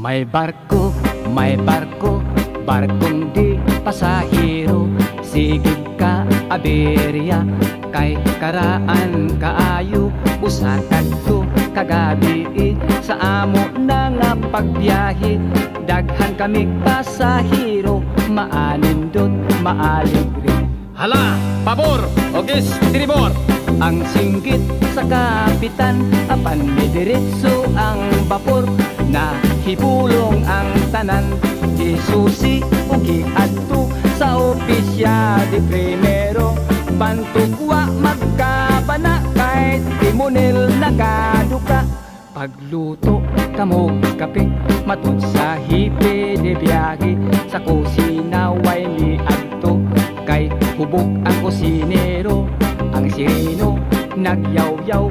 May barko, barkong di pasahero. Sigig ka aberya, kay karaan kaayo. Usatag to kagabi, sa amo na nga pagbiyahe. Daghan kami pasahero, maanindot, maaligre. Hala, pabor, ogis, tribor. Ang singgit sa kapitan, apan may diretso ang bapor. Nahibulong ang tanan, isusi ugi adto sa opisya di primero. Bantugwa magkabana, kahit timonel nagaduka. Pagluto kamog kape, matud sa hipe de biyahe. Sa kusina way ni adto, kay hubog ang kusinero. Ang sireno nagyaw-yaw,